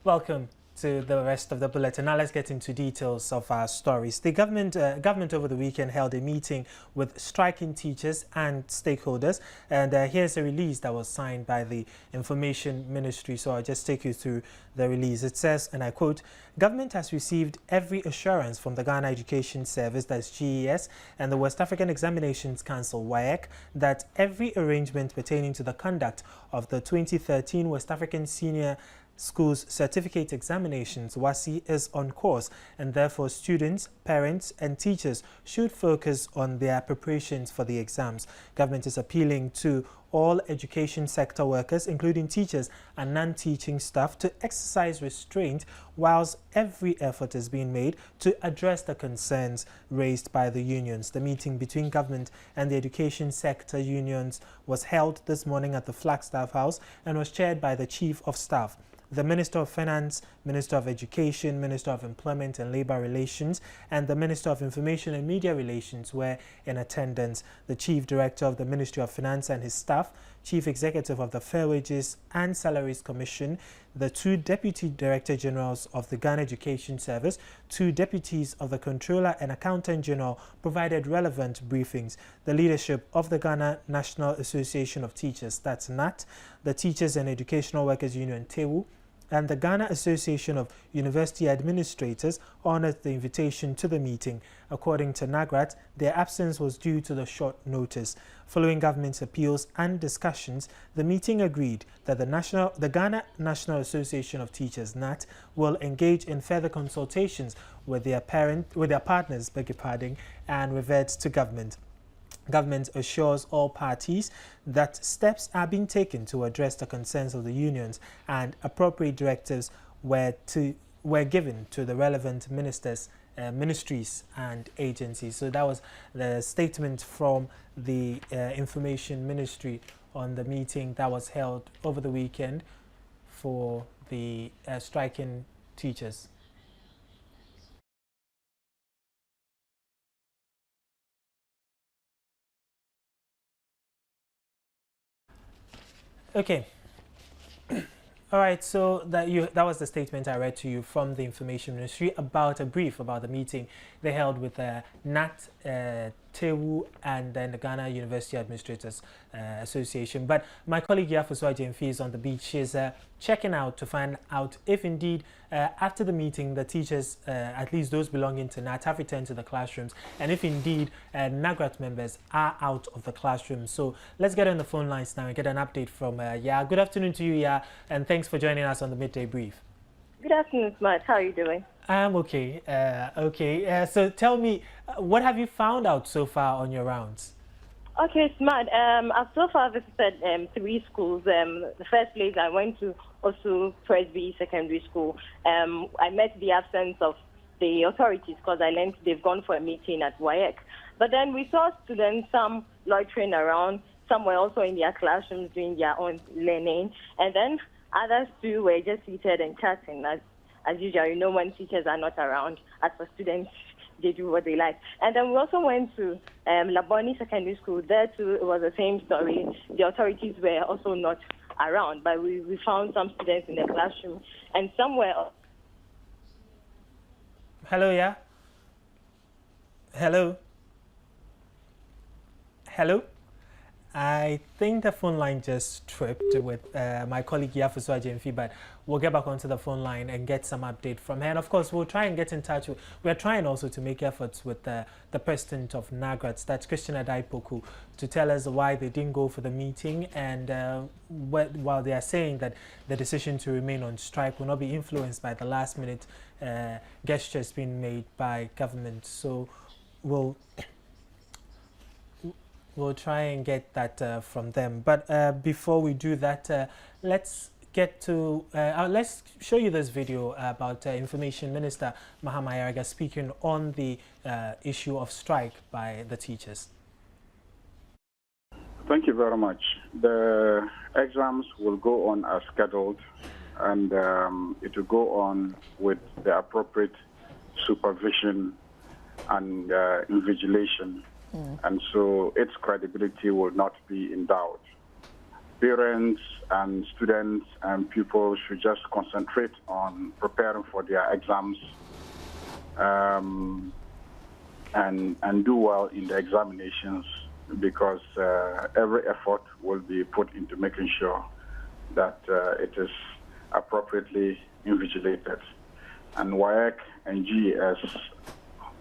Welcome to the rest of the bulletin. Now let's get into details of our stories. The government over the weekend held a meeting with striking teachers and stakeholders, and here's a release that was signed by the Information Ministry. So I'll just take you through the release. It says, and I quote, "Government has received every assurance from the Ghana Education Service, that's GES, and the West African Examinations Council, WAEC, that every arrangement pertaining to the conduct of the 2013 West African Senior Schools Certificate Examinations WASI is on course, and therefore students, parents and teachers should focus on their preparations for the exams. Government is appealing to all education sector workers, including teachers and non-teaching staff, to exercise restraint whilst every effort is being made to address the concerns raised by the unions." The meeting between government and the education sector unions was held this morning at the Flagstaff House and was chaired by the Chief of Staff. The Minister of Finance, Minister of Education, Minister of Employment and Labour Relations, and the Minister of Information and Media Relations were in attendance. The Chief Director of the Ministry of Finance and his staff, Chief Executive of the Fair Wages and Salaries Commission, the two Deputy Director Generals of the Ghana Education Service, two Deputies of the Controller and Accountant General provided relevant briefings. The leadership of the Ghana National Association of Teachers, that's NAT, the Teachers and Educational Workers Union, TEWU, and the Ghana Association of University Administrators honored the invitation to the meeting. According to NAGRAT, their absence was due to the short notice. Following government's appeals and discussions, the meeting agreed that the Ghana National Association of Teachers, NAT, will engage in further consultations with their partners, and revert to government. Government assures all parties that steps are being taken to address the concerns of the unions, and appropriate directives were given to the relevant ministries and agencies. So that was the statement from the Information Ministry on the meeting that was held over the weekend for the striking teachers. Okay. All right, so that was the statement I read to you from the Information Ministry about a brief about the meeting they held with NAT, TEWU, and then the Ghana University Administrators Association. But my colleague FOSUAH GYAMFI is on the beach. She's checking out to find out if indeed after the meeting the teachers, at least those belonging to NAT, have returned to the classrooms, and if indeed NAGRAT members are out of the classroom. So let's get on the phone lines now and get an update from Ya. Good afternoon to you, Ya, and thanks for joining us on the Midday Brief. Good afternoon, Smart. How are you doing? I'm okay. So tell me, what have you found out so far on your rounds? Okay, Smart. I've so far visited 3 schools. The first place I went to, also Presby Secondary School. I met the absence of the authorities because I learned they've gone for a meeting at WAEC. But then we saw students, some loitering around, some were also in their classrooms doing their own learning, and then others too were just seated and chatting. As usual, you know, when teachers are not around, as for students, they do what they like. And then we also went to Laboni Secondary School. There too, it was the same story. The authorities were also not around, but we found some students in the classroom, and somewhere. Hello, yeah? Hello? Hello? I think the phone line just tripped with my colleague FOSUAH GYAMFI, but we'll get back onto the phone line and get some update from her. And of course, we'll try and get in touch with, we're trying also to make efforts with the president of NAGRAT, that's Christian Adaipoku, to tell us why they didn't go for the meeting, and while they are saying that the decision to remain on strike will not be influenced by the last minute gestures being made by government. So we'll try and get that from them. But before we do that, let's show you this video about Information Minister Mahama Yaraga speaking on the issue of strike by the teachers. Thank you very much. The exams will go on as scheduled, and it will go on with the appropriate supervision and invigilation. And so its credibility will not be in doubt. parents and students and pupils should just concentrate on preparing for their exams and do well in the examinations, because every effort will be put into making sure that it is appropriately invigilated. And WAEC and GES,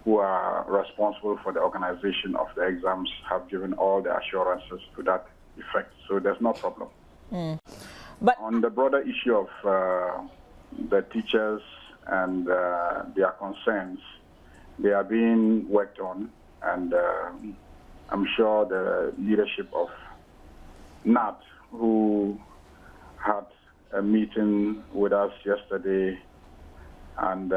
who are responsible for the organization of the exams, have given all the assurances to that effect. So there's no problem. But on the broader issue of the teachers and their concerns, they are being worked on, and I'm sure the leadership of NAT, who had a meeting with us yesterday, and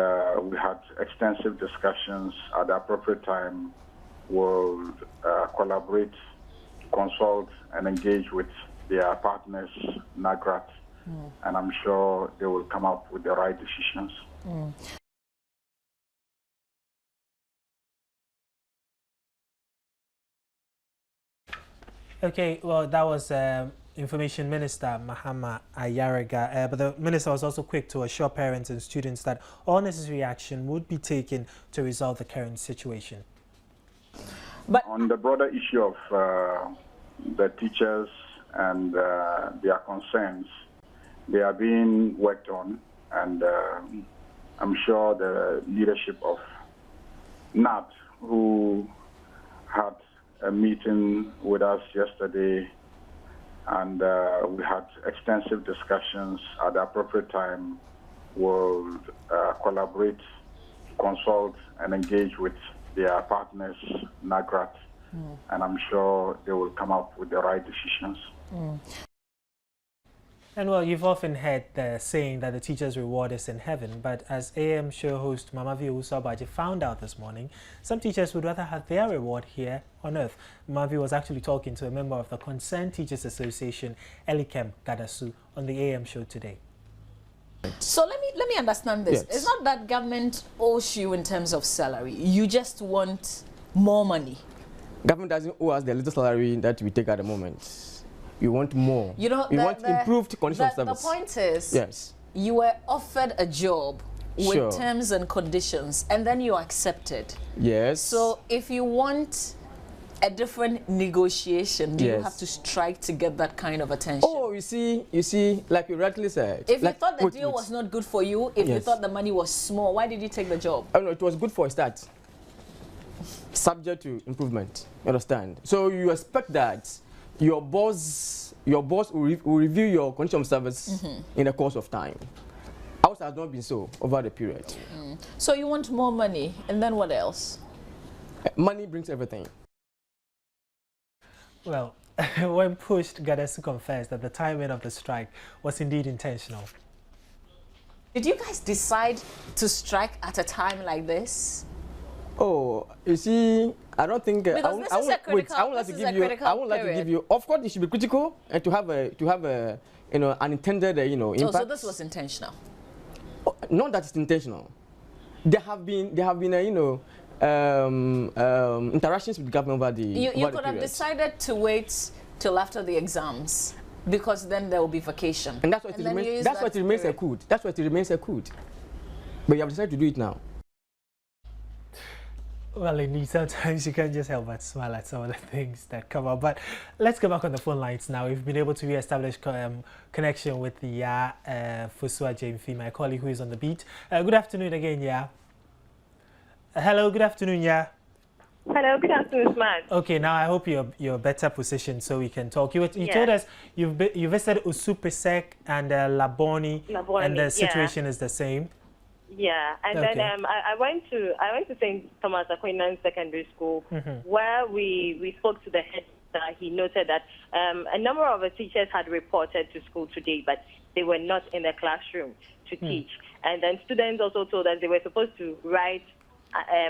we had extensive discussions at the appropriate time, will collaborate, consult, and engage with their partners, NAGRAT, and I'm sure they will come up with the right decisions. Okay, well, that was Information Minister Mahama Ayariga, but the minister was also quick to assure parents and students that all necessary action would be taken to resolve the current situation. But on the broader issue of the teachers and their concerns, they are being worked on, and I'm sure the leadership of NAT, who had a meeting with us yesterday, and we had extensive discussions at the appropriate time, will collaborate, consult, and engage with their partners, NAGRAT, and I'm sure they will come up with the right decisions. And well, you've often heard the saying that the teacher's reward is in heaven, but as AM show host Mamavi Usabaji found out this morning, some teachers would rather have their reward here on earth. Mamavi was actually talking to a member of the Concerned Teachers Association, LYNCH Gadasu, on the AM show today. So let me understand this. Yes. It's not that government owes you in terms of salary. You just want more money. Government doesn't owe us the little salary that we take at the moment. We want more. You know, we want improved conditions of service. The point is, yes, you were offered a job with Sure. terms and conditions, and then you accepted. Yes. So if you want a different negotiation, do you Yes. have to strike to get that kind of attention? Oh, you see, like you rightly said. If like, you thought the wait, deal wait. was not good for you, if you Yes. thought the money was small, why did you take the job? Oh no, it was good for a start. Subject to improvement. You understand? So you expect that your boss will review your condition of service in the course of time. Ours has not been so over the period. So you want more money, and then what else? Money brings everything. Well, when pushed, Gadasu confessed that the timing of the strike was indeed intentional. Did you guys decide to strike at a time like this? Oh, you see, I don't think Because this is a critical- I won't like to this is give a you. critical I won't like to period. give you. Of course, it should be critical and to have a unintended impact. Oh, so this was intentional. Oh, not that it's intentional. There have been interactions with the government over the You over the could have period. decided to wait till after the exams, because then there will be vacation. And that's why it then you remains. use That's why that it remains a period. coup. That's why it remains a coup. But you have decided to do it now. Well, indeed, sometimes you can't just help but smile at some of the things that come up. But let's go back on the phone lines now. We've been able to re-establish connection with the FOSUAH GYAMFI, my colleague who is on the beat. Good afternoon again, yeah. Hello, good afternoon, yeah. Hello, good afternoon, Smart. Okay, now I hope you're better positioned so we can talk. You told us you visited Usupesek and Laboni, and the situation is the same. Yeah, and Okay. then I went to St. Thomas Aquinas Secondary School, where we spoke to the head. He noted that a number of the teachers had reported to school today, but they were not in the classroom to teach. And then students also told us they were supposed to write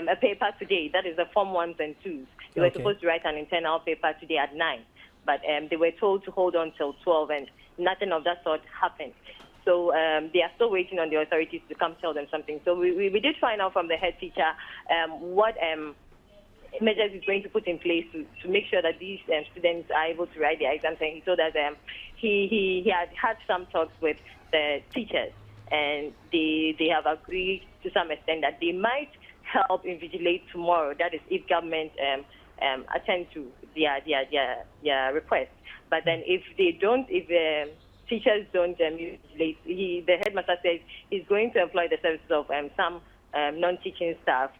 a paper today. That is the Form 1s and 2s. They were supposed to write an internal paper today at 9, but they were told to hold on till 12, and nothing of that sort happened. So they are still waiting on the authorities to come tell them something. So we did find out from the head teacher what measures he's going to put in place to make sure that these students are able to write their exams. And he told us he had some talks with the teachers, and they have agreed to some extent that they might help invigilate tomorrow. That is, if government attend to their request. But then if they don't, if teachers don't invigilate, the headmaster says he's going to employ the services of some non-teaching staff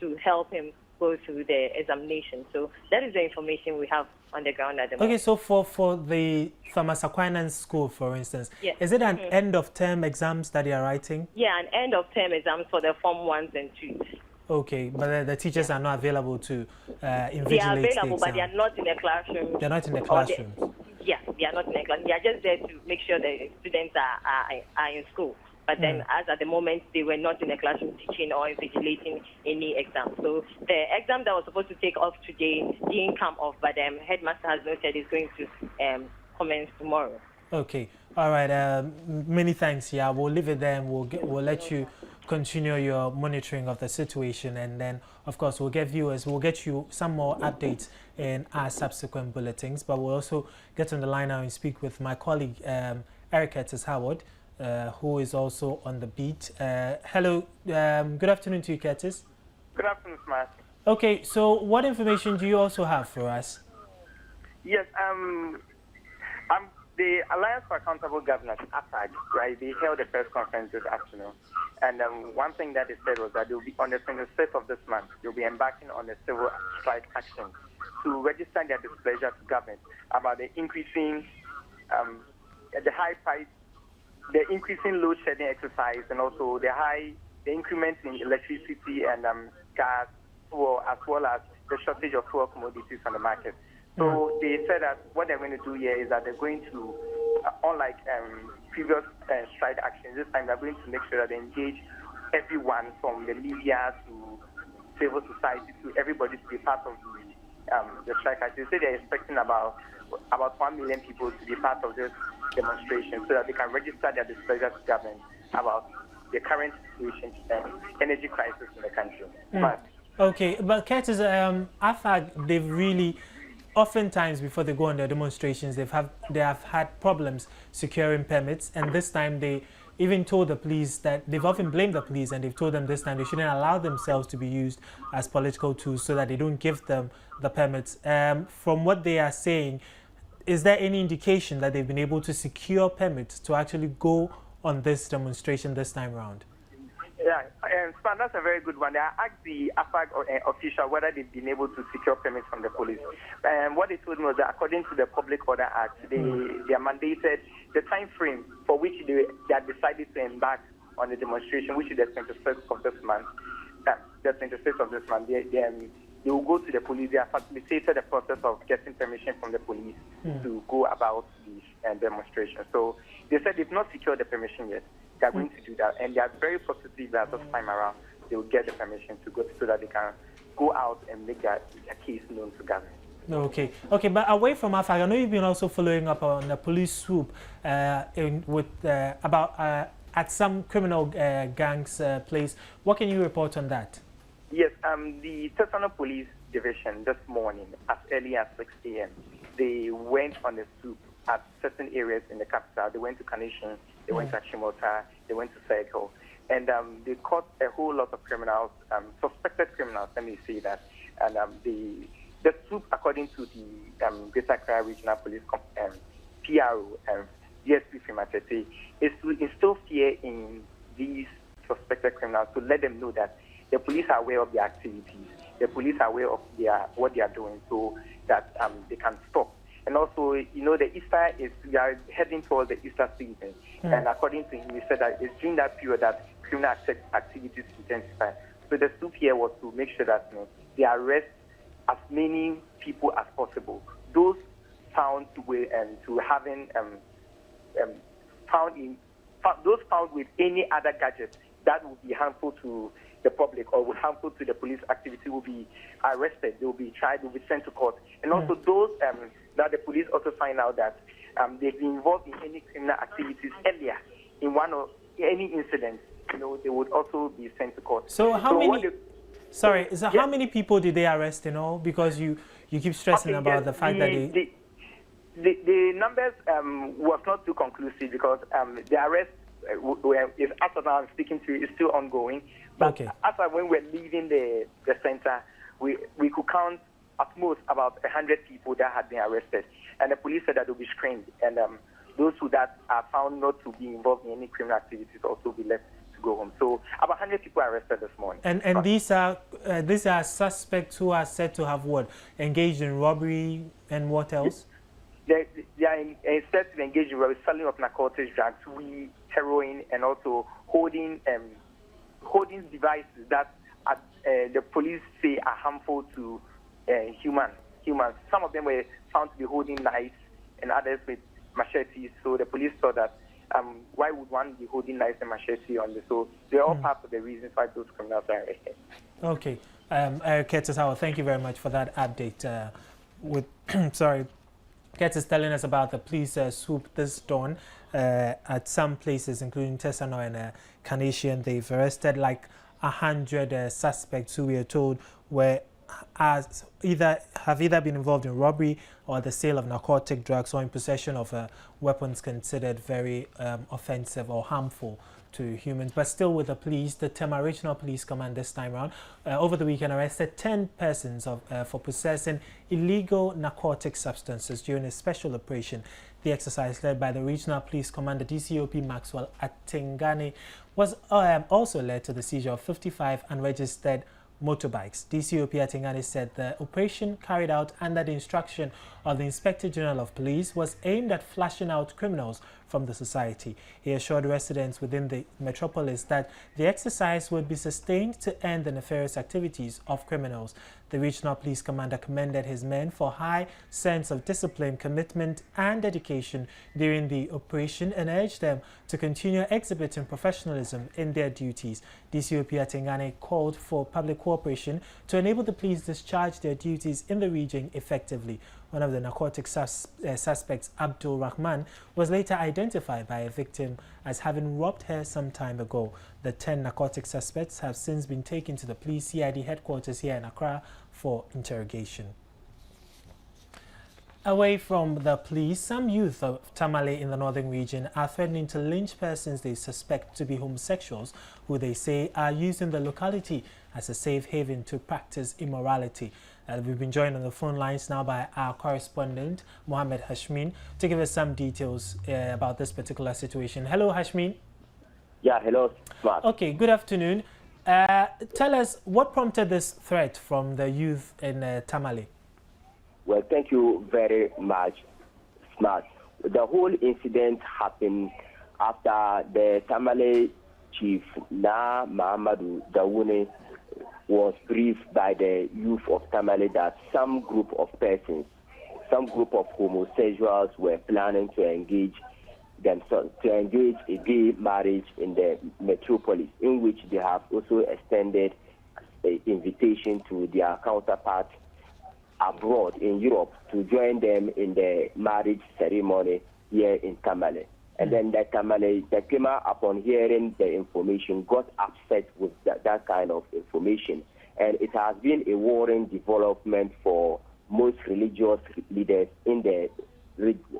to help him go through the examination. So that is the information we have on the ground at the moment. Okay, so for the Thomas Aquinas School, for instance, is it an end-of-term exams that they are writing? Yeah, an end-of-term exams for the Form 1s and 2s. Okay, but the teachers are not available to invigilate. They are available, but they are not in the classroom. They're not in the classroom. Yeah, they are not in the classroom. They are just there to make sure the students are in school. But then, as at the moment, they were not in the classroom teaching or invigilating any exam. So the exam that was supposed to take off today didn't come off, but headmaster has noted it's going to commence tomorrow. Okay, all right. Many thanks. Yeah, we'll leave it there, and we'll let you continue your monitoring of the situation, and then of course we'll get you some more updates in our subsequent bulletins. But we'll also get on the line now and speak with my colleague Eric Curtis Howard, who is also on the beat. Hello, good afternoon to you, Curtis. Good afternoon, Smart. Okay, so what information do you also have for us? Yes, the Alliance for Accountable Governance, AFAG, right? They held a press conference this afternoon, and one thing that they said was that they'll be on the 26th of this month. They'll be embarking on a civil strike action to register their displeasure to government about the increasing, the increasing load shedding exercise, and also the increment in electricity and gas, as well as the shortage of fuel commodities on the market. So they said that what they're going to do here is that they're going to, unlike previous strike actions, this time they're going to make sure that they engage everyone from the media to civil society to everybody to be part of the strike action. They say they're expecting about 1 million people to be part of this demonstration so that they can register their displeasure to government about the current situation and energy crisis in the country. Okay, but Curtis, AFAG, they've really, oftentimes before they go on their demonstrations, they have had problems securing permits, and this time they even told the police that they've often blamed the police, and they've told them this time they shouldn't allow themselves to be used as political tools so that they don't give them the permits. From what they are saying, is there any indication that they've been able to secure permits to actually go on this demonstration this time around? Yeah, Span, that's a very good one. I asked the AFAG official whether they've been able to secure permits from the police. What they told me was that according to the Public Order Act, they are mandated the time frame for which they have decided to embark on the demonstration, which is the 26th of this month. They will go to the police. They have facilitated the process of getting permission from the police to go about the demonstration. So they said they've not secured the permission yet. They are going to do that, and they are very positive that this time around they will get the permission to go so that they can go out and make their case known to government. Okay, but away from AFAG, I know you've been also following up on the police swoop at some criminal gangs place. What can you report on that? Yes, the Tesano Police Division this morning, as early as 6 a.m., they went on a swoop at certain areas in the capital. They went to Kanishan, they went to Achimota, they went to Circle, and they caught a whole lot of criminals, suspected criminals, let me say that. And the swoop, according to the Greater Accra Regional Police PRO, DSP Fimatete, is to instill fear in these suspected criminals, to let them know that the police are aware of their activities, the police are aware of what they are doing, so that they can stop. And also, the Easter we are heading towards the Easter season. And according to him, he said that it's during that period that criminal activities intensify. So the swoop here was to make sure that they arrest as many people as possible. Those found with those found with any other gadget that would be harmful to the public or would harmful to the police activity will be arrested. They will be tried, will be sent to court. And also those that the police also find out that they've been involved in any criminal activities earlier in one or any incident, they would also be sent to court. So how many? Sorry, so how many people did they arrest in all? Because you keep stressing about the fact that the numbers was not too conclusive because the arrest is after now I'm speaking to you is still ongoing. But after when we're leaving the center, we could count at most about 100 people that had been arrested, and the police said that they'll be screened, and those who that are found not to be involved in any criminal activities also be left to go home. So about 100 people are arrested this morning. And these are suspects who are said to have what, engaged in robbery and what else? They are said to be engaged in robbery, selling of narcotics, drugs, weed, heroin, and also holding devices that the police say are harmful to humans. Some of them were found to be holding knives and others with machetes. So the police thought that why would one be holding knives and machete on this? So they're all part of the reasons why those criminals are arrested. Okay. Eric Curtis Howard, thank you very much for that update. Sorry, Curtis telling us about the police swoop this dawn at some places, including Tesano and Carnation. They've arrested like 100 suspects who we are told have either been involved in robbery or the sale of narcotic drugs or in possession of weapons considered very offensive or harmful to humans. But still with the police, the Tema Regional Police Command this time around, over the weekend arrested 10 persons for possessing illegal narcotic substances during a special operation. The exercise led by the Regional Police Commander DCOP Maxwell Atengane was also led to the seizure of 55 unregistered motorbikes. DCOP Atengane said the operation carried out under the instruction of the Inspector General of Police was aimed at flashing out criminals from the society. He assured residents within the metropolis that the exercise would be sustained to end the nefarious activities of criminals. The Regional Police Commander commended his men for high sense of discipline, commitment and dedication during the operation and urged them to continue exhibiting professionalism in their duties. DCOP Atengane called for public cooperation to enable the police discharge their duties in the region effectively. One of the narcotic suspects, Abdul Rahman, was later identified by a victim as having robbed her some time ago. The 10 narcotic suspects have since been taken to the police CID headquarters here in Accra for interrogation. Away from the police, some youth of Tamale in the northern region are threatening to lynch persons they suspect to be homosexuals, who they say are using the locality as a safe haven to practice immorality. We've been joined on the phone lines now by our correspondent, Mohammed Hashmin, to give us some details about this particular situation. Hello, Hashmin. Yeah, hello, Smart. Okay, good afternoon. Tell us what prompted this threat from the youth in Tamale. Well, thank you very much, Smart. The whole incident happened after the Tamale chief, Na Mahamadou Dawune, was briefed by the youth of Tamale that some group of persons, some group of homosexuals were planning to engage themselves, to engage a gay marriage in the metropolis, in which they have also extended an invitation to their counterparts abroad in Europe to join them in the marriage ceremony here in Tamale. And then the Tema, upon hearing the information, got upset with that kind of information. And it has been a worrying development for most religious leaders in the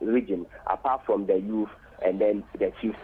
region, apart from the youth and then the chief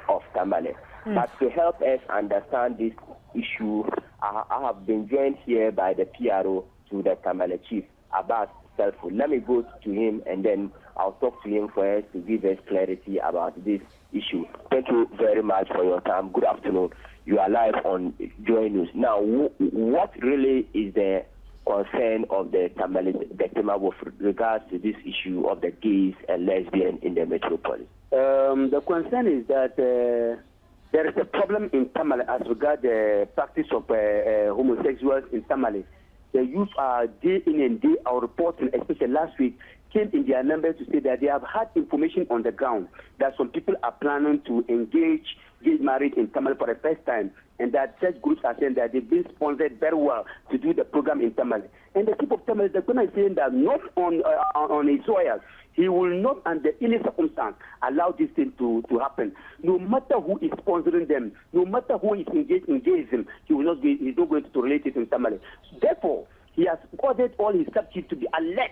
of Tamale. But to help us understand this issue, I have been joined here by the PRO to the Tamale chief, Abbas Selful. Let me go to him and then I'll talk to him for us to give us clarity about this issue. Thank you very much for your time. Good afternoon. You are live on Joy News. Now, what really is the concern of the Tema with regards to this issue of the gays and lesbians in the metropolis? The concern is that there is a problem in Tamale as regards the practice of homosexuals in Tamale. The youth are day in and day out reporting, especially last week, came in their numbers to say that they have had information on the ground that some people are planning to engage gay marriage in Tamale for the first time, and that such groups are saying that they've been sponsored very well to do the program in Tamale. And the chief of Tamale, the governor is saying that not on his soil, he will not, under any circumstance, allow this thing to happen. No matter who is sponsoring them, no matter who is engaging, he's not going to relate it in Tamale. Therefore, he has ordered all his sub-chiefs to be alert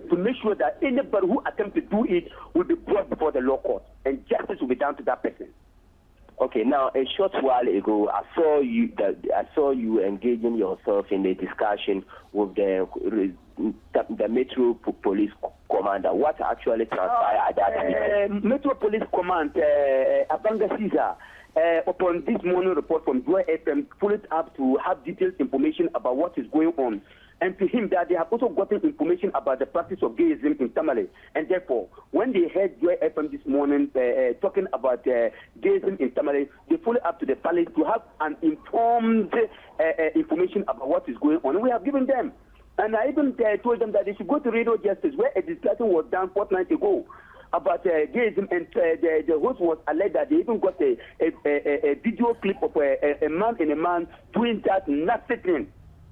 to make sure that anybody who attempts to do it will be brought before the law court, and justice will be done to that person. Okay, now a short while ago, I saw you engaging yourself in a discussion with the Metro Police Commander. What actually transpired at that meeting? Metro Police Command, Abanga Caesar, upon this morning report from GYAMFI FM, followed up to have detailed information about what is going on. And to him that they have also gotten information about the practice of gayism in Tamale. And therefore, when they heard GYAMFI FM this morning talking about gayism in Tamale, they followed up to the palace to have an informed information about what is going on. And we have given them. And I even told them that they should go to Radio Justice, where a discussion was done fortnight ago about gayism, and the host was alleged that they even got a video clip of a man and a man doing that nasty thing.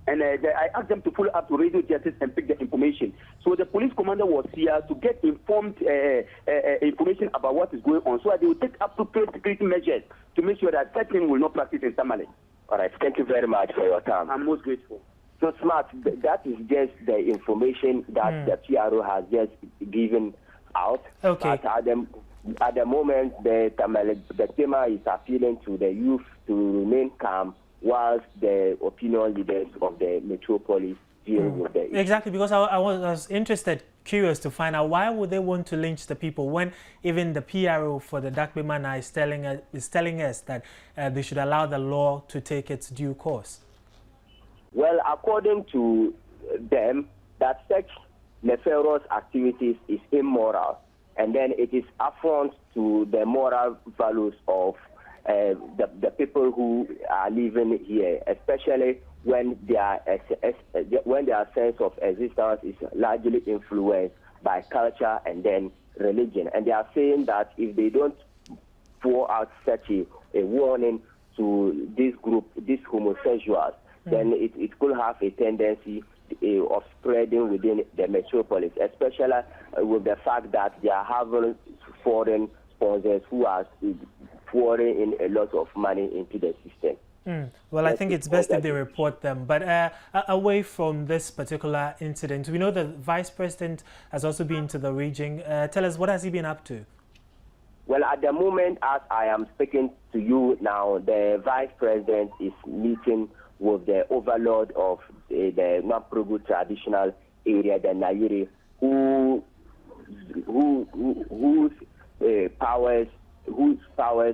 And I asked them to follow up to Radio Justice and pick the information. So the police commander was here to get informed information about what is going on, so that they will take appropriate security measures to make sure that such thing will not practice in Tamale. All right, thank you very much for your time. I'm most grateful. So, Smart, that is just the information that the PRO has just given out. Okay. But at the moment, the Tema is appealing to the youth to remain calm, whilst the opinion leaders of the metropolis deal with the issue. Exactly, because I was curious to find out why would they want to lynch the people when even the PRO for the Dakbemana is telling us that they should allow the law to take its due course. Well, according to them, that such nefarious activities is immoral, and then it is affront to the moral values of the people who are living here, especially when their sense of existence is largely influenced by culture and then religion. And they are saying that if they don't pour out such a warning to this group, these homosexuals, then it could have a tendency of spreading within the metropolis, especially with the fact that they are having foreign sponsors who are pouring in a lot of money into the system. Well, I think it's best if they report them. But away from this particular incident, we know the Vice President has also been to the region. Tell us, what has he been up to? Well, at the moment, as I am speaking to you now, the Vice President is meeting with the overlord of the Namprogu traditional area, the Nairi, whose powers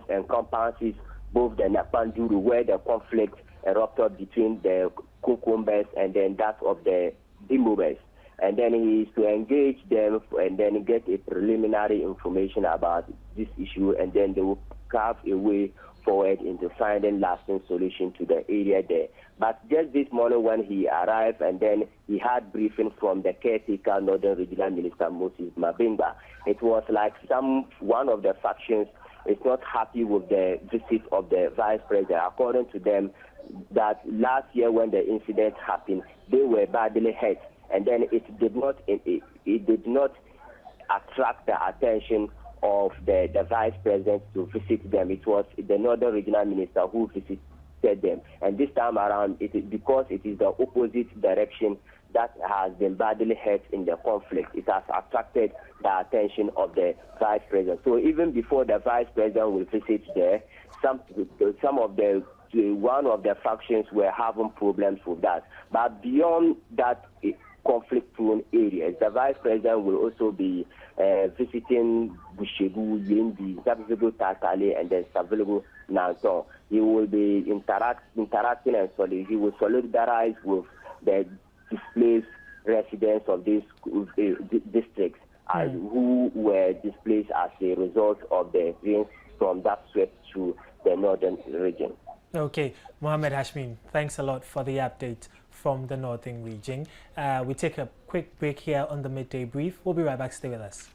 encompasses both the Napanduru, where the conflict erupted between the Kukumbes and then that of the Dimubes. And then he is to engage them and then get a preliminary information about this issue, and then they will carve a way forward into finding lasting solution to the area there. But just this morning when he arrived, and then he had briefing from the caretaker Northern Regional Minister Moses Mabimba, it was like one of the factions is not happy with the visit of the Vice President. According to them, that last year when the incident happened, they were badly hurt, and then it did not attract the attention of the Vice President to visit them. It was the Northern Regional Minister who visited them. And this time around, because it is the opposite direction that has been badly hurt in the conflict, it has attracted the attention of the Vice President. So even before the Vice President will visit there, one of the factions were having problems with that. But beyond that conflict-prone areas, the Vice President will also be visiting Bushegu, Yendi, Zabizigo, Tatale, and then Savilgo, Nanton. He will be interacting and he will solidarize with the displaced residents of these districts who were displaced as a result of the rains from that swept through the northern region. Okay, Mohammed Hashmin, thanks a lot for the update from the Northern region. We take a quick break here on the Midday Brief. We'll be right back. Stay with us.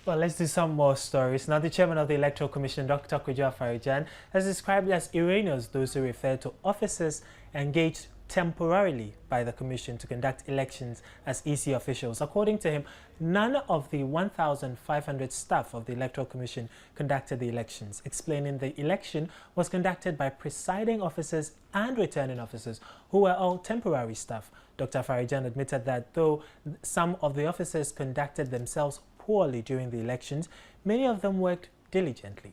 Well, let's do some more stories. Now, the chairman of the Electoral Commission, Dr. GYAMFI, has described as erroneous those who refer to officers engaged temporarily by the Commission to conduct elections as EC officials. According to him, none of the 1,500 staff of the Electoral Commission conducted the elections, explaining the election was conducted by presiding officers and returning officers who were all temporary staff. Dr. Farijan admitted that though some of the officers conducted themselves poorly during the elections, many of them worked diligently.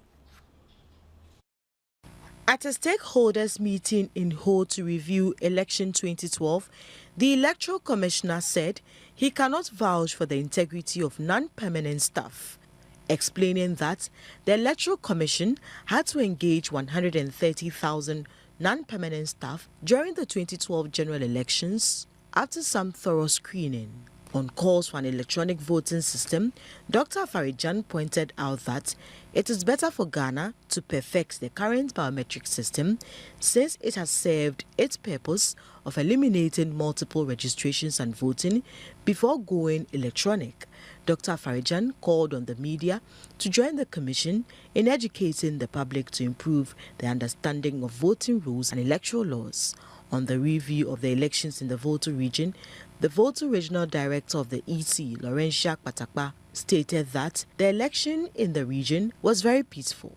At a stakeholders meeting in Ho to review election 2012, the Electoral Commissioner said he cannot vouch for the integrity of non-permanent staff, explaining that the Electoral Commission had to engage 130,000 non-permanent staff during the 2012 general elections after some thorough screening. On calls for an electronic voting system, Dr. Farijan pointed out that it is better for Ghana to perfect the current biometric system since it has served its purpose of eliminating multiple registrations and voting before going electronic. Dr. Farijan called on the media to join the Commission in educating the public to improve their understanding of voting rules and electoral laws. On the review of the elections in the Volta region, the Volta Regional Director of the EC, Laurentia Patakpa, stated that the election in the region was very peaceful.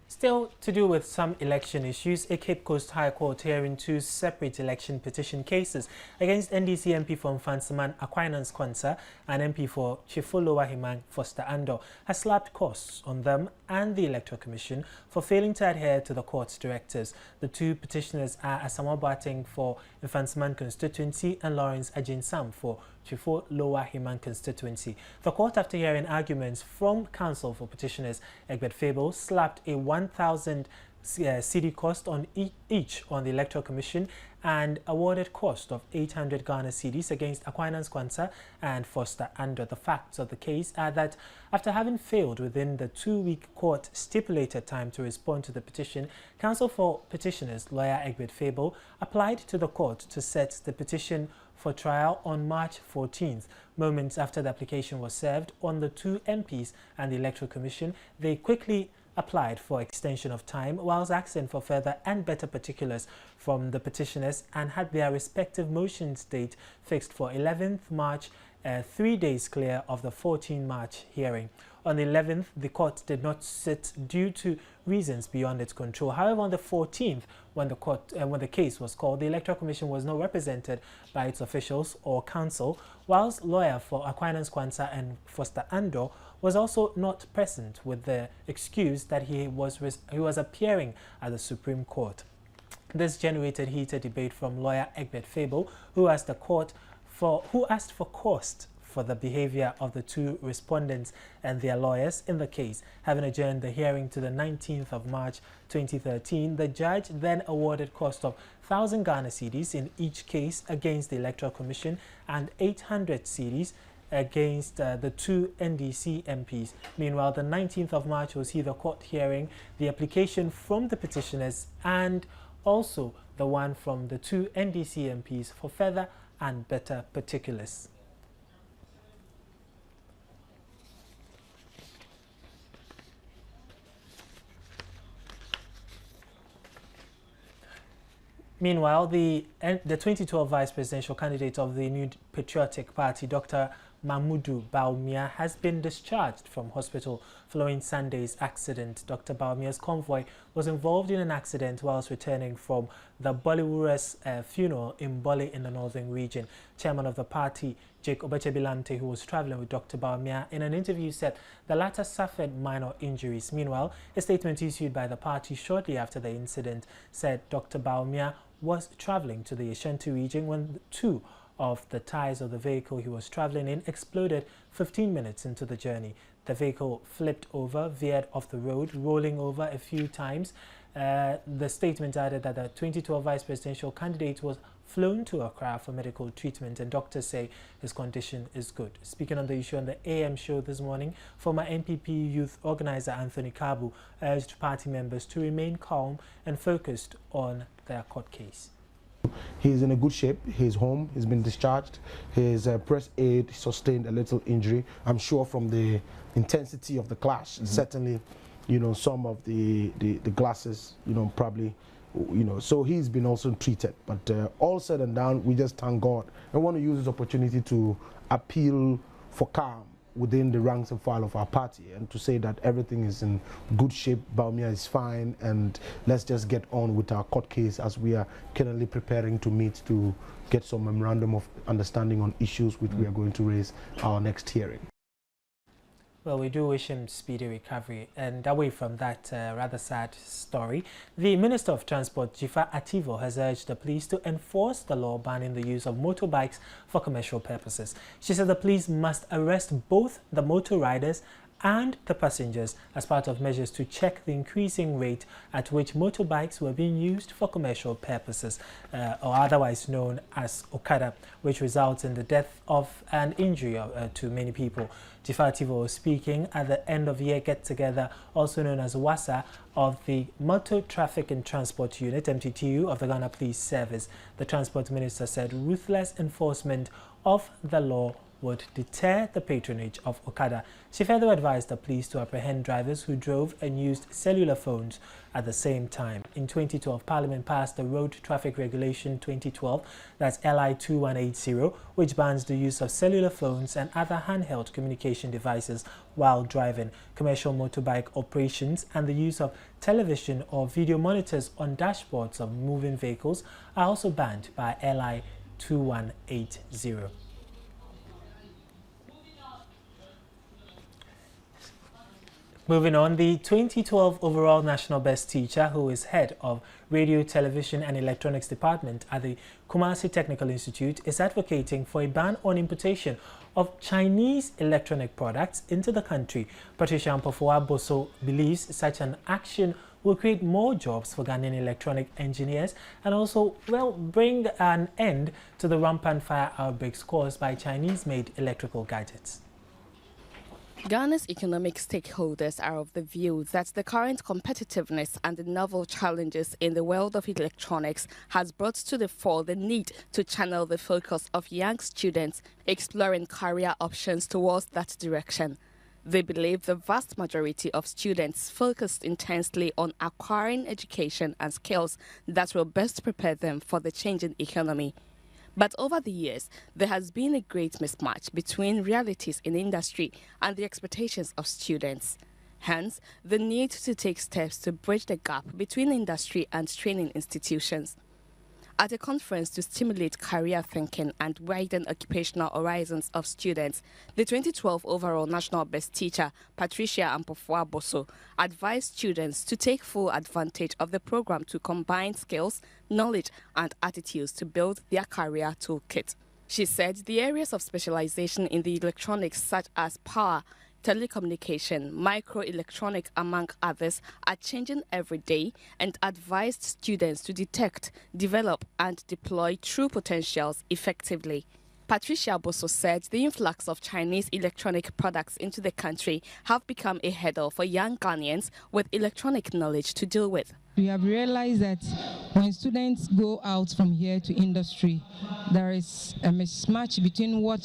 Still to do with some election issues, a Cape Coast High Court hearing two separate election petition cases against NDC MP for Mfantsiman Aquinas Kwanzaa and MP for FOSUAH Himang Foster Ando has slapped costs on them and the Electoral Commission for failing to adhere to the court's directives. The two petitioners are Asamoah Boateng for Mfantsiman constituency and Lawrence Ajinsam for FOSUAH Himang constituency. The court, after hearing arguments from counsel for petitioners Egbert Fable, slapped a 1,000 cedi cost on each on the Electoral Commission and awarded cost of 800 Ghana cedis against Aquinas Kwanzaa and Foster Ando. The facts of the case are that after having failed within the 2-week court stipulated time to respond to the petition, counsel for petitioners, lawyer Egbert Fable, applied to the court to set the petition for trial on March 14th. Moments after the application was served on the two MPs and the Electoral Commission, they quickly applied for extension of time whilst asking for further and better particulars from the petitioners and had their respective motions date fixed for 11th March 3 days clear of the 14 March hearing. On the 11th, the court did not sit due to reasons beyond its control. However, on the 14th, when the case was called, the Electoral Commission was not represented by its officials or counsel, whilst lawyer for Aquinas Kwanzaa and Foster Andor was also not present, with the excuse that he was appearing at the Supreme Court. This generated heated debate from lawyer Egbert Fable, who asked for cost for the behavior of the two respondents and their lawyers in the case. Having adjourned the hearing to the 19th of March 2013, the judge then awarded cost of 1,000 Ghana cedis in each case against the Electoral Commission and 800 cedis against the two NDC MPs. Meanwhile, the 19th of March will see the court hearing the application from the petitioners and also the one from the two NDC MPs for further and better particulars. Meanwhile, the 2012 vice presidential candidate of the New Patriotic Party, Dr. Mamudu Bawumia, has been discharged from hospital following Sunday's accident. Dr. Bawumia's convoy was involved in an accident whilst returning from the Bollywood's funeral in Boli in the northern region. Chairman of the party, Jake Obechebilante, who was traveling with Dr. Bawumia, in an interview said the latter suffered minor injuries. Meanwhile, a statement issued by the party shortly after the incident said Dr. Bawumia was traveling to the Ashanti region when two of the tires of the vehicle he was traveling in exploded 15 minutes into the journey. The vehicle flipped over, veered off the road, rolling over a few times. The statement added that the 2012 vice presidential candidate was flown to Accra for medical treatment, and doctors say his condition is good. Speaking on the issue on the AM show this morning, former NPP youth organizer Anthony Kabu urged party members to remain calm and focused on their court case. He's in a good shape. He's home. He's been discharged. His press aid sustained a little injury. I'm sure from the intensity of the clash, certainly, some of the glasses, probably, so he's been also treated. But all said and done, we just thank God. I want to use this opportunity to appeal for calm within the ranks and file of our party and to say that everything is in good shape. Bawumia is fine, and let's just get on with our court case as we are currently preparing to meet to get some memorandum of understanding on issues which we are going to raise our next hearing. Well, we do wish him speedy recovery. And away from that rather sad story, the Minister of Transport, Jifa Ativo, has urged the police to enforce the law banning the use of motorbikes for commercial purposes. She said the police must arrest both the motor riders and the passengers as part of measures to check the increasing rate at which motorbikes were being used for commercial purposes, or otherwise known as Okada, which results in the death of an injury to many people. Tifativo was speaking at the end of year get-together, also known as WASA, of the Motor Traffic and Transport Unit, MTTU, of the Ghana Police Service. The Transport Minister said ruthless enforcement of the law would deter the patronage of Okada. She further advised the police to apprehend drivers who drove and used cellular phones at the same time. In 2012, Parliament passed the Road Traffic Regulation 2012, that's LI 2180, which bans the use of cellular phones and other handheld communication devices while driving. Commercial motorbike operations and the use of television or video monitors on dashboards of moving vehicles are also banned by LI 2180. Moving on, the 2012 overall national best teacher, who is head of Radio, Television and Electronics Department at the Kumasi Technical Institute, is advocating for a ban on importation of Chinese electronic products into the country. Patricia FOSUAH Boso believes such an action will create more jobs for Ghanaian electronic engineers and also will bring an end to the rampant fire outbreaks caused by Chinese-made electrical gadgets. Ghana's economic stakeholders are of the view that the current competitiveness and the novel challenges in the world of electronics has brought to the fore the need to channel the focus of young students exploring career options towards that direction. They believe the vast majority of students focused intensely on acquiring education and skills that will best prepare them for the changing economy. But over the years, there has been a great mismatch between realities in industry and the expectations of students. Hence, the need to take steps to bridge the gap between industry and training institutions. At a conference to stimulate career thinking and widen occupational horizons of students, the 2012 overall National Best Teacher, Patricia FOSUAH, advised students to take full advantage of the program to combine skills, knowledge, and attitudes to build their career toolkit. She said the areas of specialization in the electronics such as power, telecommunication, microelectronic, among others, are changing every day, and advised students to detect, develop, and deploy true potentials effectively. Patricia FOSUAH said the influx of Chinese electronic products into the country have become a hurdle for young Ghanaians with electronic knowledge to deal with. We have realized that when students go out from here to industry, there is a mismatch between what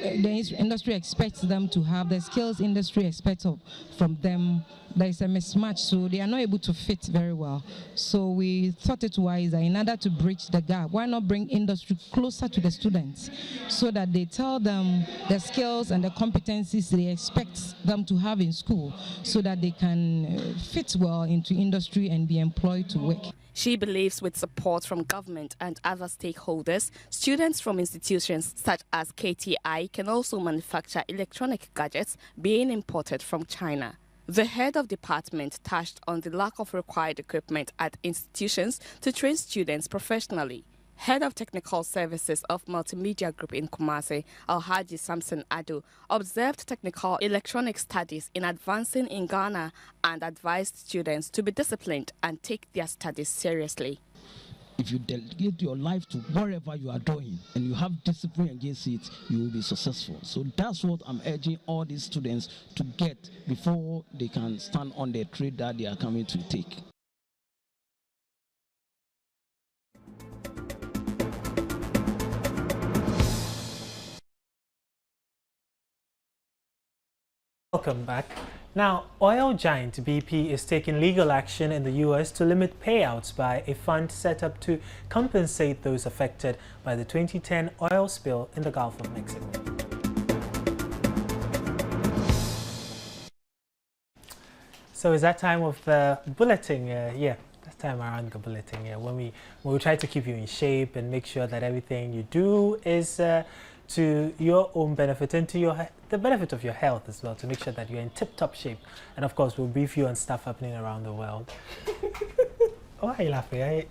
the industry expects them to have, the skills industry expects from them. There is a mismatch, so they are not able to fit very well. So we thought it wise that in order to bridge the gap, why not bring industry closer to the students so that they tell them the skills and the competencies they expect them to have in school so that they can fit well into industry and be employed to work. She believes with support from government and other stakeholders, students from institutions such as KTI can also manufacture electronic gadgets being imported from China. The head of department touched on the lack of required equipment at institutions to train students professionally. Head of Technical Services of Multimedia Group in Kumasi, Alhaji Samson Ado, observed technical electronic studies in advancing in Ghana and advised students to be disciplined and take their studies seriously. If you delegate your life to whatever you are doing and you have discipline against it, you will be successful. So that's what I'm urging all these students to get before they can stand on the trade that they are coming to take. Welcome back. Now, oil giant BP is taking legal action in the U.S. to limit payouts by a fund set up to compensate those affected by the 2010 oil spill in the Gulf of Mexico. So it's that time of the bulletin, that time around the bulletin, when we try to keep you in shape and make sure that everything you do is to your own benefit and to the benefit of your health as well, to make sure that you're in tip-top shape. And of course, we'll brief you on stuff happening around the world. Oh, why are you laughing?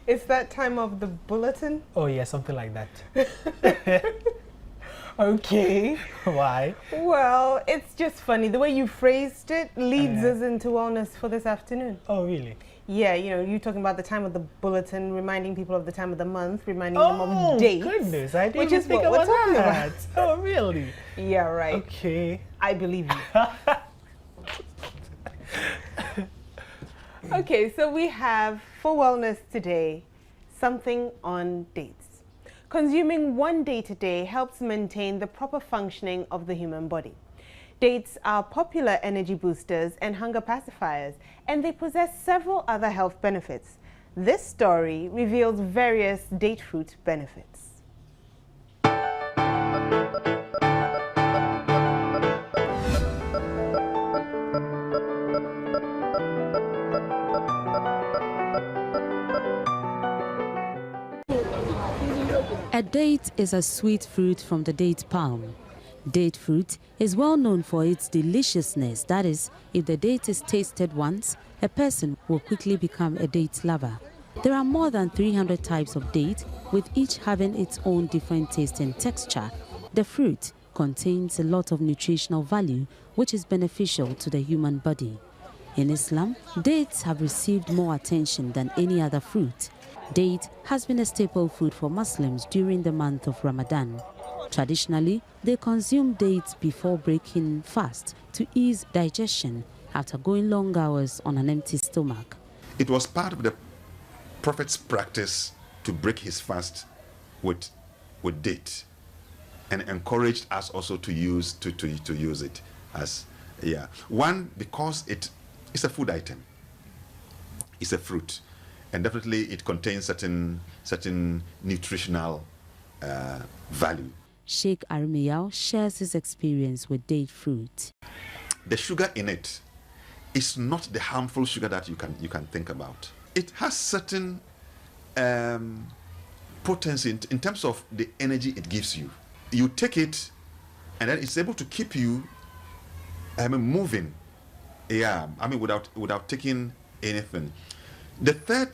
It's that time of the bulletin? Oh yeah, something like that. Okay. Why? Well, it's just funny. The way you phrased it leads us into wellness for this afternoon. Oh, really? Yeah, you know, you're talking about the time of the bulletin, reminding people of the time of the month, reminding them of dates. Oh, goodness. I didn't which even is think what we're about talking that. about. Oh, really? Yeah, right. Okay. I believe you. Okay, so we have, for wellness today, something on dates. Consuming one date a day helps maintain the proper functioning of the human body. Dates are popular energy boosters and hunger pacifiers, and they possess several other health benefits. This story reveals various date fruit benefits. A date is a sweet fruit from the date palm. Date fruit is well known for its deliciousness. That is, if the date is tasted once, a person will quickly become a date lover. There are more than 300 types of date, with each having its own different taste and texture. The fruit contains a lot of nutritional value, which is beneficial to the human body. In Islam, dates have received more attention than any other fruit. Date has been a staple food for Muslims during the month of Ramadan. Traditionally, they consume dates before breaking fast to ease digestion after going long hours on an empty stomach. It was part of the Prophet's practice to break his fast with date, and encouraged us also to use it as one, because it's a food item, it's a fruit, and definitely it contains certain nutritional value. Sheikh Armiyao shares his experience with date fruit. The sugar in it is not the harmful sugar that you can think about. It has certain potency in terms of the energy it gives you. You take it, and then it's able to keep you moving. Yeah, without taking anything. The third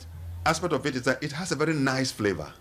aspect of it is that it has a very nice flavor.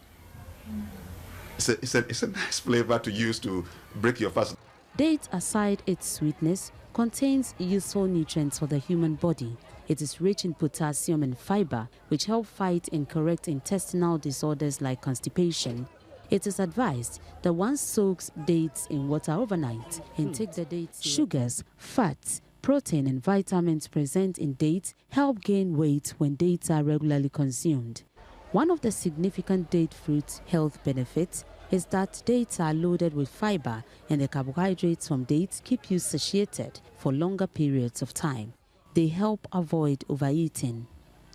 It's a nice flavor to use to break your fast. Date, aside its sweetness, contains useful nutrients for the human body. It is rich in potassium and fiber, which help fight and correct intestinal disorders like constipation. It is advised that one soaks dates in water overnight and take the dates. Sugars, fats, protein and vitamins present in dates help gain weight when dates are regularly consumed. One of the significant date fruit's health benefits is that dates are loaded with fiber, and the carbohydrates from dates keep you satiated for longer periods of time. They help avoid overeating.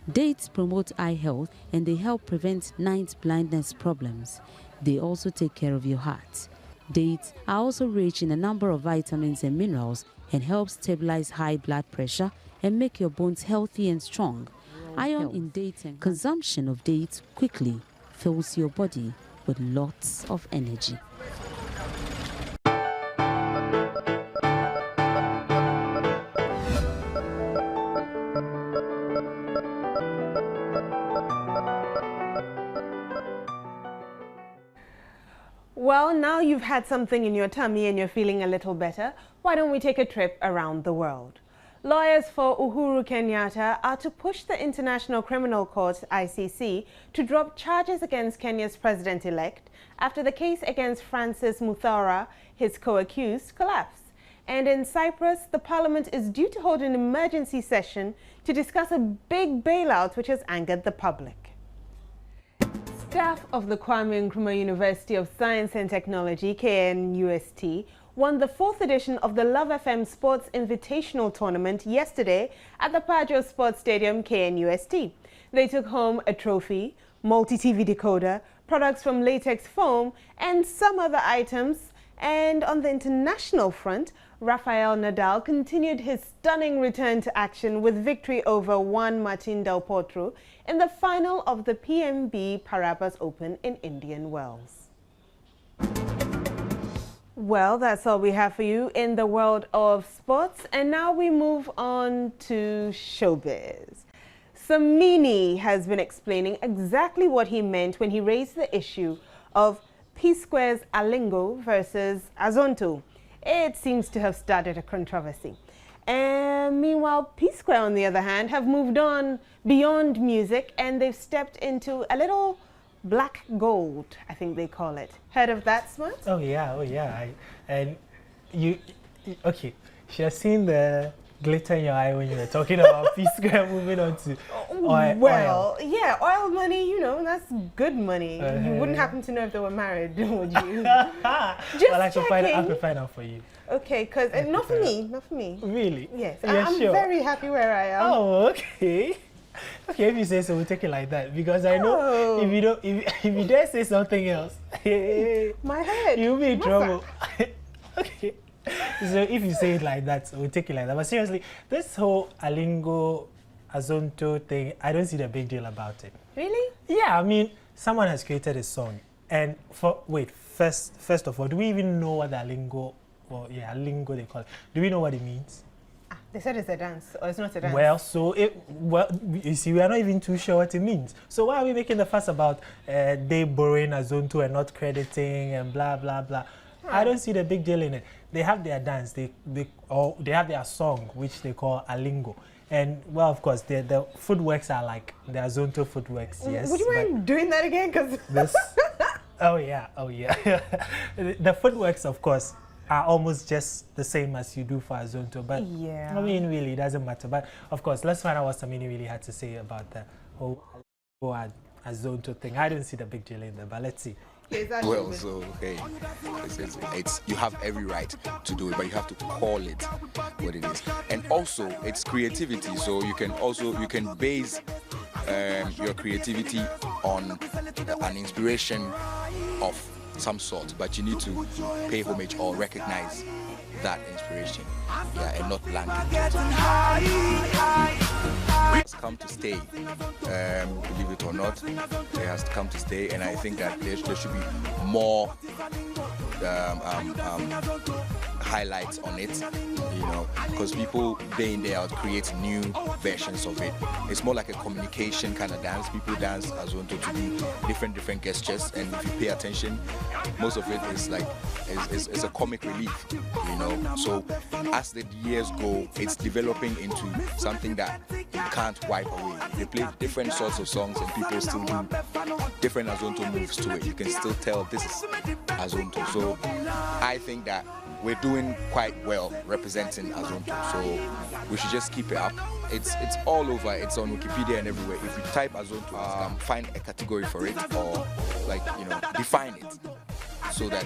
Dates promote eye health, and they help prevent night blindness problems. They also take care of your heart. Dates are also rich in a number of vitamins and minerals and help stabilize high blood pressure and make your bones healthy and strong. Iron in dates and consumption of dates quickly fills your body with lots of energy. Well, now you've had something in your tummy and you're feeling a little better, why don't we take a trip around the world? Lawyers for Uhuru Kenyatta are to push the International Criminal Court, ICC, to drop charges against Kenya's president-elect after the case against Francis Muthara, his co-accused, collapsed. And in Cyprus, the parliament is due to hold an emergency session to discuss a big bailout which has angered the public. Staff of the Kwame Nkrumah University of Science and Technology, KNUST, won the 4th edition of the Love FM Sports Invitational Tournament yesterday at the Pajo Sports Stadium, KNUST. They took home a trophy, multi-TV decoder, products from latex foam, and some other items. And on the international front, Rafael Nadal continued his stunning return to action with victory over Juan Martín del Potro in the final of the PNB Paribas Open in Indian Wells. Well, that's all we have for you in the world of sports. And now we move on to showbiz. Samini has been explaining exactly what he meant when he raised the issue of P-Square's Alingo versus Azonto. It seems to have started a controversy. And meanwhile, P-Square, on the other hand, have moved on beyond music and they've stepped into a little black gold, I think they call it. Heard of that, Smart? Oh yeah. And you okay, should have seen the glitter in your eye when you were talking about P-Square moving on to oil. Yeah, oil money, you know, that's good money. You wouldn't happen to know if they were married, would you? Just well, I checking. could find out for you. Okay, because not for me. Really? Yes, I'm sure. Very happy where I am. Oh, okay. Okay, if you say so, we'll take it like that. Because I know if you dare say something else, my head, you'll be in trouble. Okay. So if you say it like that, we'll take it like that. But seriously, this whole Alingo Azonto thing, I don't see the big deal about it. Really? Yeah, I mean, someone has created a song. And first of all, do we even know what the Alingo, Alingo they call it, do we know what it means? They said it's a dance, or it's not a dance. Well, you see, we are not even too sure what it means. So why are we making the fuss about they borrowing Azonto and not crediting and blah, blah, blah? I don't see the big deal in it. They have their dance, they have their song, which they call Alingo. And, well, of course, the footworks are like the Azonto footworks, yes. Would you mind doing that again? Cause Oh, yeah. The footworks, of course, are almost just the same as you do for Azonto. But, yeah. I mean, really, it doesn't matter. But, of course, let's find out what Samini really had to say about the whole Azonto thing. I don't see the big deal in there, but let's see. Well, so hey, it's you have every right to do it, but you have to call it what it is. And also, it's creativity, so you can base your creativity on an inspiration of some sort, but you need to pay homage or recognize that inspiration, and not blanket. It's come to stay, believe it or not. It has come to stay, and I think that there should be more highlights on it, because people day in day out create new versions of it. It's more like a communication kind of dance. People dance Azonto to do different gestures, and if you pay attention, most of it is like is a comic relief, So as the years go, it's developing into something that you can't wipe away. They play different sorts of songs, and people still do different Azonto moves to it. You can still tell this is Azonto. So I think that we're doing quite well representing Azonto, so we should just keep it up. It's all over. It's on Wikipedia and everywhere. If you type Azonto, find a category for it, or define it, so that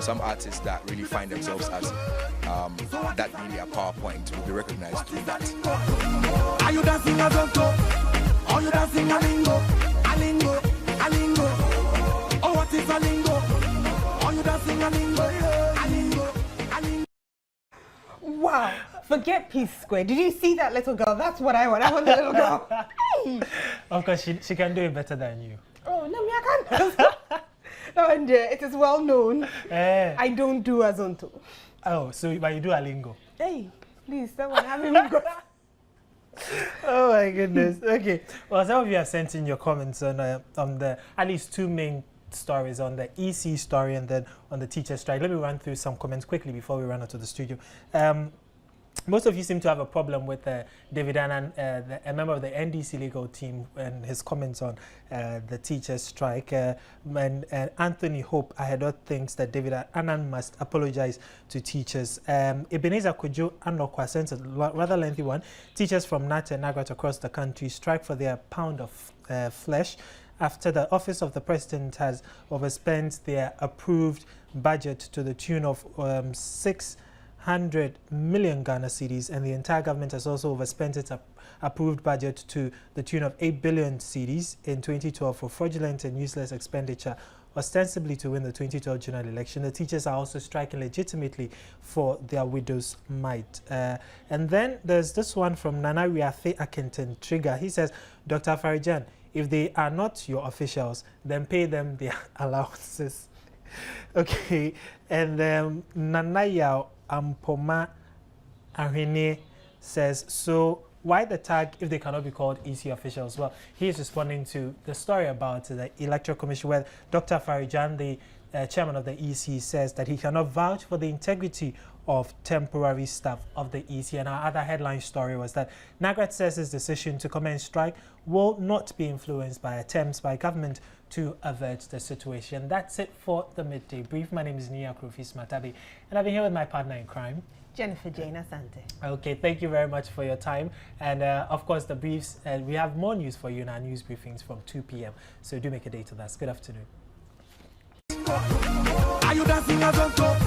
some artists that really find themselves as that being their PowerPoint will be recognized through that. Are you dancing Azonto? Are you dancing Alingo? Alingo, Alingo. Oh, what is Alingo? Are you dancing Alingo? Wow, forget Peace Square. Did you see that little girl? That's what I want. I want the little girl. Of course, she can do it better than you. Oh, no, me, I can't. No, and it is well known. I don't do Azonto. Oh, but you do Alingo. Hey, please, someone have him go. Oh my goodness. Okay. Well, some of you have sent in your comments on the at least two main stories, on the EC story and then on the teacher strike. Let me run through some comments quickly before we run out to the studio. Most of you seem to have a problem with David Annan, a member of the NDC legal team, and his comments on the teacher strike. And Anthony Hope Ahedot thinks that David Annan must apologize to teachers. Ebenezer Kojo Anokwa sent a rather lengthy one. Teachers from NAT and NAGRAT across the country strike for their pound of flesh after the Office of the President has overspent their approved budget to the tune of 600 million Ghana cedis, and the entire government has also overspent its approved budget to the tune of 8 billion cedis in 2012 for fraudulent and useless expenditure, ostensibly to win the 2012 general election. The teachers are also striking legitimately for their widows' mite. And then there's this one from Nana Riathe Akinton Trigger. He says, Dr. Farijan, if they are not your officials, then pay them their allowances. Okay, and Nanaya Ampoma Ahene says, so why the tag if they cannot be called EC officials? Well, he is responding to the story about the Electoral Commission where Dr. Farijan, the chairman of the EC, says that he cannot vouch for the integrity of temporary staff of the EC. And our other headline story was that NAGRAT says his decision to commence strike will not be influenced by attempts by government to avert the situation. That's it for the Midday Brief. My name is Nia Krufis Matabi, and I've been here with my partner in crime, Jennifer Jane Asante. Okay, thank you very much for your time. And of course, the briefs, we have more news for you in our news briefings from 2 p.m. So do make a date of that. Good afternoon. Are you dancing Azonto?